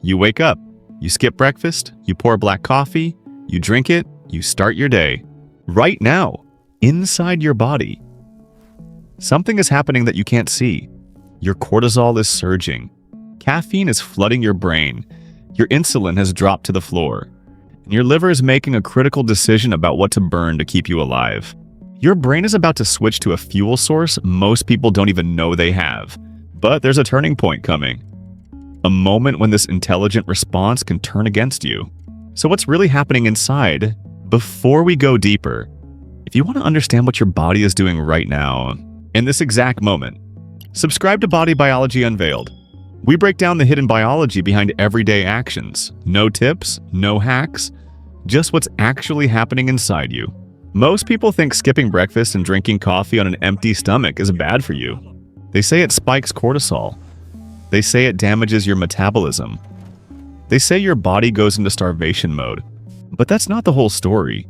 You wake up, you skip breakfast, you pour black coffee, you drink it, you start your day. Right now, inside your body, something is happening that you can't see. Your cortisol is surging. Caffeine is flooding your brain. Your insulin has dropped to the floor. And your liver is making a critical decision about what to burn to keep you alive. Your brain is about to switch to a fuel source most people don't even know they have. But there's a turning point coming. A moment when this intelligent response can turn against you. So what's really happening inside? Before we go deeper, if you want to understand what your body is doing right now, in this exact moment, subscribe to Body Biology Unveiled. We break down the hidden biology behind everyday actions. No tips, no hacks, just what's actually happening inside you. Most people think skipping breakfast and drinking coffee on an empty stomach is bad for you. They say it spikes cortisol. They say it damages your metabolism. They say your body goes into starvation mode. But that's not the whole story.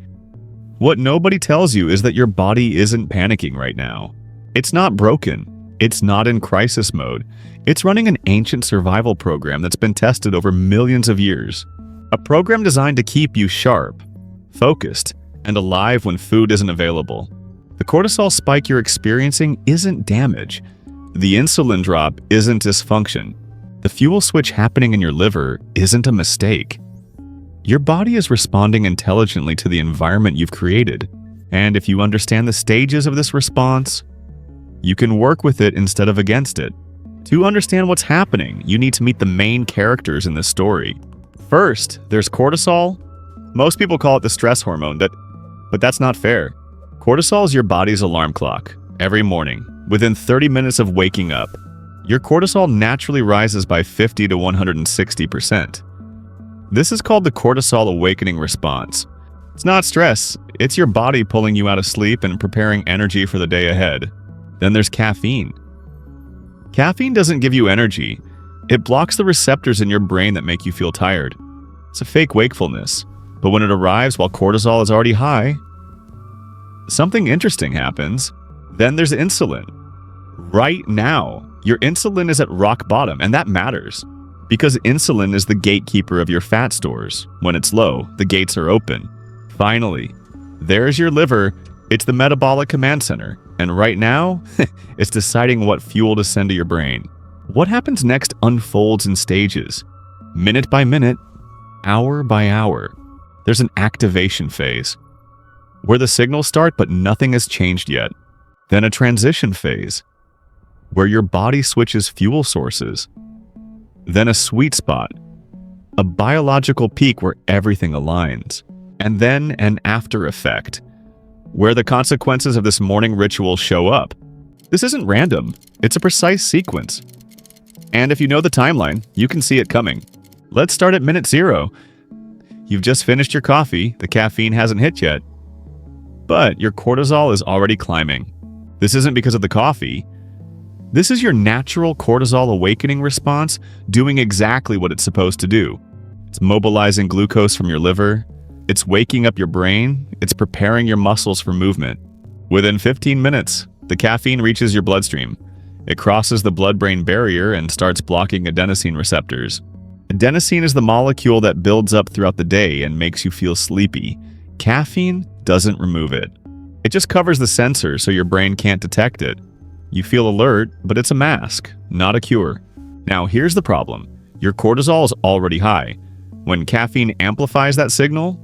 What nobody tells you is that your body isn't panicking right now. It's not broken. It's not in crisis mode. It's running an ancient survival program that's been tested over millions of years. A program designed to keep you sharp, focused, and alive when food isn't available. The cortisol spike you're experiencing isn't damage. The insulin drop isn't dysfunction. The fuel switch happening in your liver isn't a mistake. Your body is responding intelligently to the environment you've created. And if you understand the stages of this response, you can work with it instead of against it. To understand what's happening, you need to meet the main characters in this story. First, there's cortisol. Most people call it the stress hormone, but that's not fair. Cortisol is your body's alarm clock. Every morning, within 30 minutes of waking up, your cortisol naturally rises by 50 to 160%. This is called the cortisol awakening response. It's not stress, it's your body pulling you out of sleep and preparing energy for the day ahead. Then there's caffeine. Caffeine doesn't give you energy. It blocks the receptors in your brain that make you feel tired. It's a fake wakefulness. But when it arrives while cortisol is already high, something interesting happens. Then there's insulin. Right now, your insulin is at rock bottom, and that matters. Because insulin is the gatekeeper of your fat stores. When it's low, the gates are open. Finally, there's your liver. It's the metabolic command center. And right now, it's deciding what fuel to send to your brain. What happens next unfolds in stages. Minute by minute, hour by hour. There's an activation phase, where the signals start but nothing has changed yet. Then a transition phase, where your body switches fuel sources. Then a sweet spot, a biological peak where everything aligns. And then an after effect, where the consequences of this morning ritual show up. This isn't random, it's a precise sequence. And if you know the timeline, you can see it coming. Let's start at minute 0. You've just finished your coffee, the caffeine hasn't hit yet, but your cortisol is already climbing. This isn't because of the coffee. This is your natural cortisol awakening response doing exactly what it's supposed to do. It's mobilizing glucose from your liver. It's waking up your brain. It's preparing your muscles for movement. Within 15 minutes, the caffeine reaches your bloodstream. It crosses the blood-brain barrier and starts blocking adenosine receptors. Adenosine is the molecule that builds up throughout the day and makes you feel sleepy. Caffeine doesn't remove it. It just covers the sensor so your brain can't detect it. You feel alert, but it's a mask, not a cure. Now here's the problem. Your cortisol is already high. When caffeine amplifies that signal,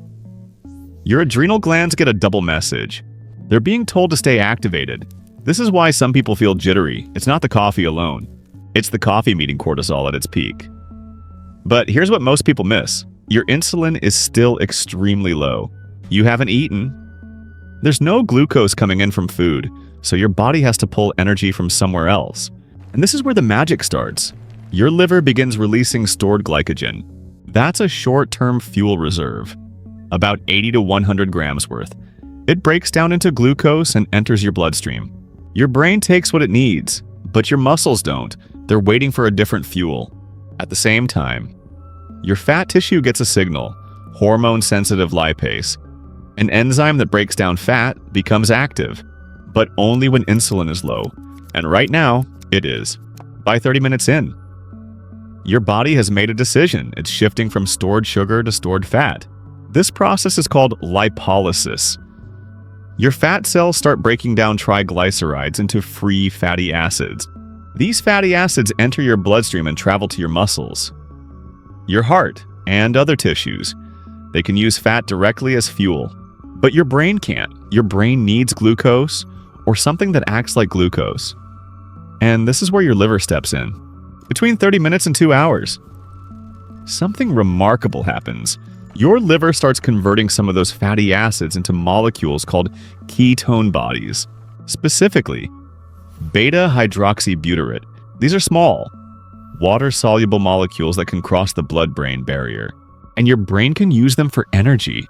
your adrenal glands get a double message. They're being told to stay activated. This is why some people feel jittery. It's not the coffee alone. It's the coffee meeting cortisol at its peak. But here's what most people miss. Your insulin is still extremely low. You haven't eaten. There's no glucose coming in from food, so your body has to pull energy from somewhere else. And this is where the magic starts. Your liver begins releasing stored glycogen. That's a short-term fuel reserve, about 80 to 100 grams worth. It breaks down into glucose and enters your bloodstream. Your brain takes what it needs, but your muscles don't. They're waiting for a different fuel. At the same time, your fat tissue gets a signal, hormone-sensitive lipase. An enzyme that breaks down fat becomes active, but only when insulin is low. And right now, it is. By 30 minutes in, Your body has made a decision. It's shifting from stored sugar to stored fat. This process is called lipolysis. Your fat cells start breaking down triglycerides into free fatty acids. These fatty acids enter your bloodstream and travel to your muscles, your heart, and other tissues. They can use fat directly as fuel. But your brain can't. Your brain needs glucose or something that acts like glucose. And this is where your liver steps in. Between 30 minutes and 2 hours, something remarkable happens. Your liver starts converting some of those fatty acids into molecules called ketone bodies. Specifically, beta-hydroxybutyrate. These are small, water-soluble molecules that can cross the blood-brain barrier, and your brain can use them for energy.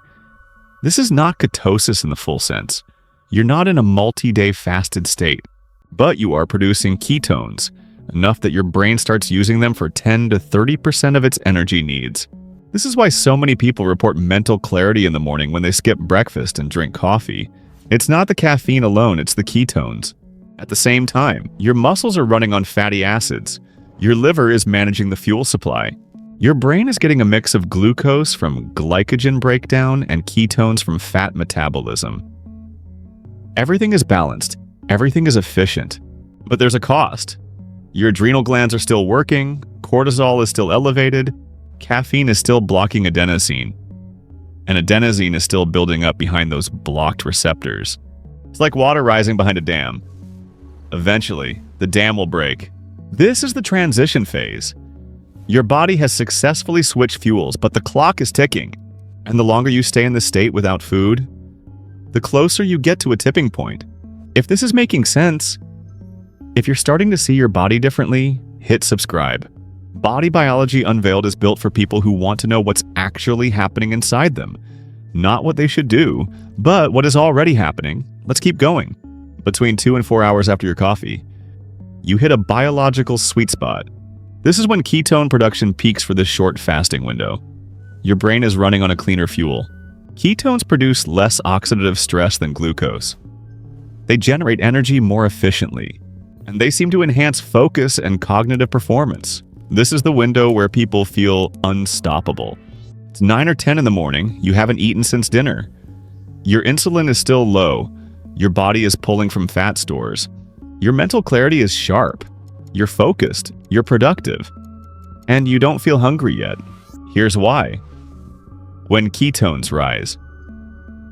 This is not ketosis in the full sense. You're not in a multi-day fasted state, but you are producing ketones, enough that your brain starts using them for 10 to 30% of its energy needs. This is why so many people report mental clarity in the morning when they skip breakfast and drink coffee. It's not the caffeine alone, it's the ketones. At the same time, your muscles are running on fatty acids. Your liver is managing the fuel supply. Your brain is getting a mix of glucose from glycogen breakdown and ketones from fat metabolism. Everything is balanced. Everything is efficient. But there's a cost. Your adrenal glands are still working, cortisol is still elevated, caffeine is still blocking adenosine, and adenosine is still building up behind those blocked receptors. It's like water rising behind a dam. Eventually, the dam will break. This is the transition phase. Your body has successfully switched fuels, but the clock is ticking. And the longer you stay in this state without food, the closer you get to a tipping point. If this is making sense, if you're starting to see your body differently, hit subscribe. Body Biology Unveiled is built for people who want to know what's actually happening inside them. Not what they should do, but what is already happening. Let's keep going. Between 2 and 4 hours after your coffee, you hit a biological sweet spot. This is when ketone production peaks for this short fasting window. Your brain is running on a cleaner fuel. Ketones produce less oxidative stress than glucose. They generate energy more efficiently, and they seem to enhance focus and cognitive performance. This is the window where people feel unstoppable. It's 9 or 10 in the morning, you haven't eaten since dinner. Your insulin is still low, your body is pulling from fat stores. Your mental clarity is sharp, you're focused, you're productive, and you don't feel hungry yet. Here's why. When ketones rise,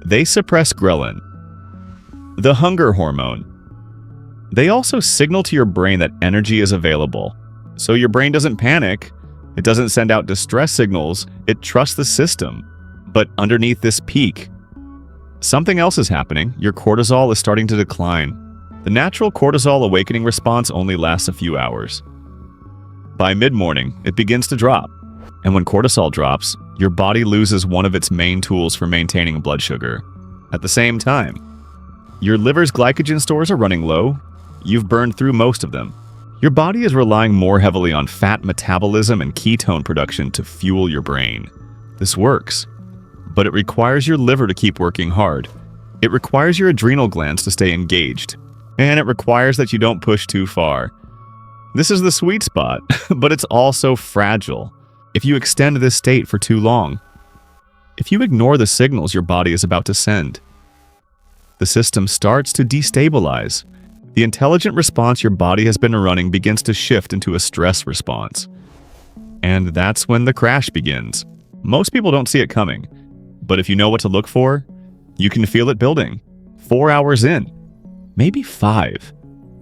they suppress ghrelin, the hunger hormone. They also signal to your brain that energy is available. So your brain doesn't panic, it doesn't send out distress signals, it trusts the system. But underneath this peak, something else is happening. Your cortisol is starting to decline. The natural cortisol awakening response only lasts a few hours. By mid-morning, it begins to drop. And when cortisol drops, your body loses one of its main tools for maintaining blood sugar. At the same time, your liver's glycogen stores are running low. You've burned through most of them. Your body is relying more heavily on fat metabolism and ketone production to fuel your brain. This works, but it requires your liver to keep working hard. It requires your adrenal glands to stay engaged, and it requires that you don't push too far. This is the sweet spot, but it's also fragile. If you extend this state for too long, if you ignore the signals your body is about to send, the system starts to destabilize. The intelligent response your body has been running begins to shift into a stress response. And that's when the crash begins. Most people don't see it coming, but if you know what to look for, you can feel it building. 4 hours in, maybe 5.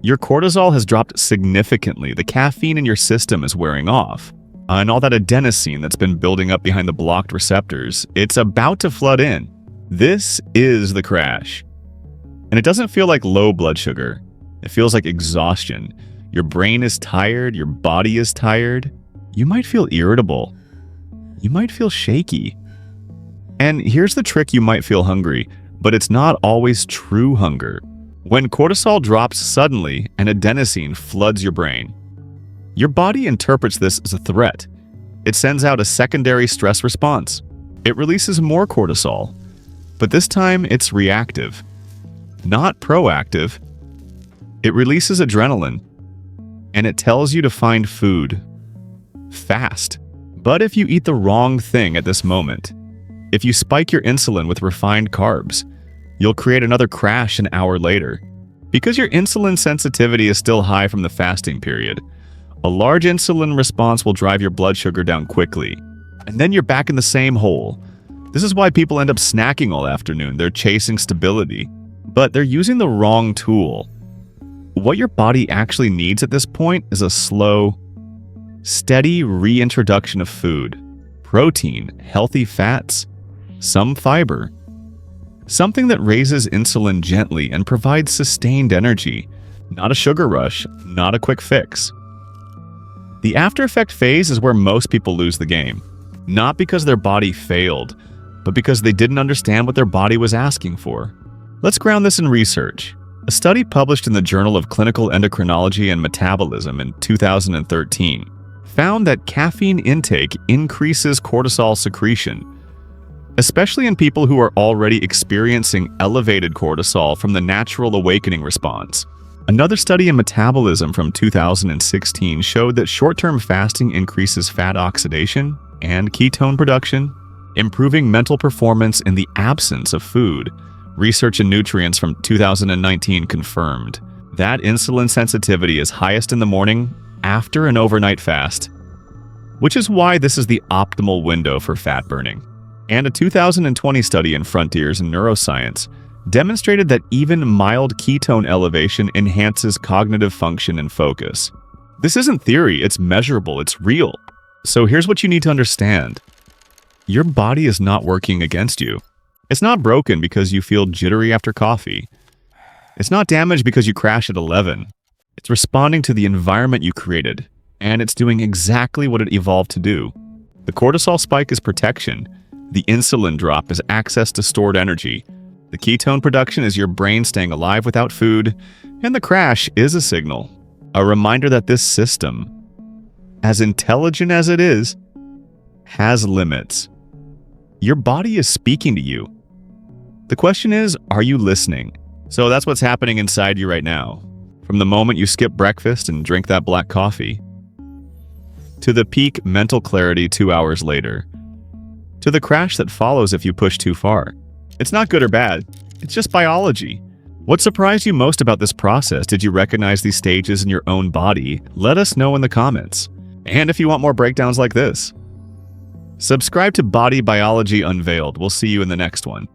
Your cortisol has dropped significantly. The caffeine in your system is wearing off. And all that adenosine that's been building up behind the blocked receptors, it's about to flood in. This is the crash. And it doesn't feel like low blood sugar. It feels like exhaustion. Your brain is tired, your body is tired. You might feel irritable. You might feel shaky. And here's the trick: you might feel hungry, but it's not always true hunger. When cortisol drops suddenly and adenosine floods your brain, your body interprets this as a threat. It sends out a secondary stress response. It releases more cortisol, but this time it's reactive, not proactive. It releases adrenaline, and it tells you to find food. Fast. But if you eat the wrong thing at this moment, if you spike your insulin with refined carbs, you'll create another crash an hour later. Because your insulin sensitivity is still high from the fasting period, a large insulin response will drive your blood sugar down quickly, and then you're back in the same hole. This is why people end up snacking all afternoon. They're chasing stability, but they're using the wrong tool. What your body actually needs at this point is a slow, steady reintroduction of food, protein, healthy fats, some fiber, something that raises insulin gently and provides sustained energy, not a sugar rush, not a quick fix. The after effect phase is where most people lose the game, not because their body failed, but because they didn't understand what their body was asking for. Let's ground this in research. A study published in the Journal of Clinical Endocrinology and Metabolism in 2013 found that caffeine intake increases cortisol secretion, especially in people who are already experiencing elevated cortisol from the natural awakening response. Another study in Metabolism from 2016 showed that short-term fasting increases fat oxidation and ketone production, improving mental performance in the absence of food. Research in Nutrients from 2019 confirmed that insulin sensitivity is highest in the morning after an overnight fast, which is why this is the optimal window for fat burning. And a 2020 study in Frontiers in Neuroscience demonstrated that even mild ketone elevation enhances cognitive function and focus. This isn't theory, it's measurable, it's real. So here's what you need to understand. Your body is not working against you. It's not broken because you feel jittery after coffee. It's not damaged because you crash at 11. It's responding to the environment you created, and it's doing exactly what it evolved to do. The cortisol spike is protection. The insulin drop is access to stored energy. The ketone production is your brain staying alive without food, and the crash is a signal, a reminder that this system, as intelligent as it is, has limits. Your body is speaking to you. The question is, are you listening? So that's what's happening inside you right now. From the moment you skip breakfast and drink that black coffee, to the peak mental clarity 2 hours later, to the crash that follows if you push too far. It's not good or bad, it's just biology. What surprised you most about this process? Did you recognize these stages in your own body? Let us know in the comments. And if you want more breakdowns like this, subscribe to Body Biology Unveiled. We'll see you in the next one.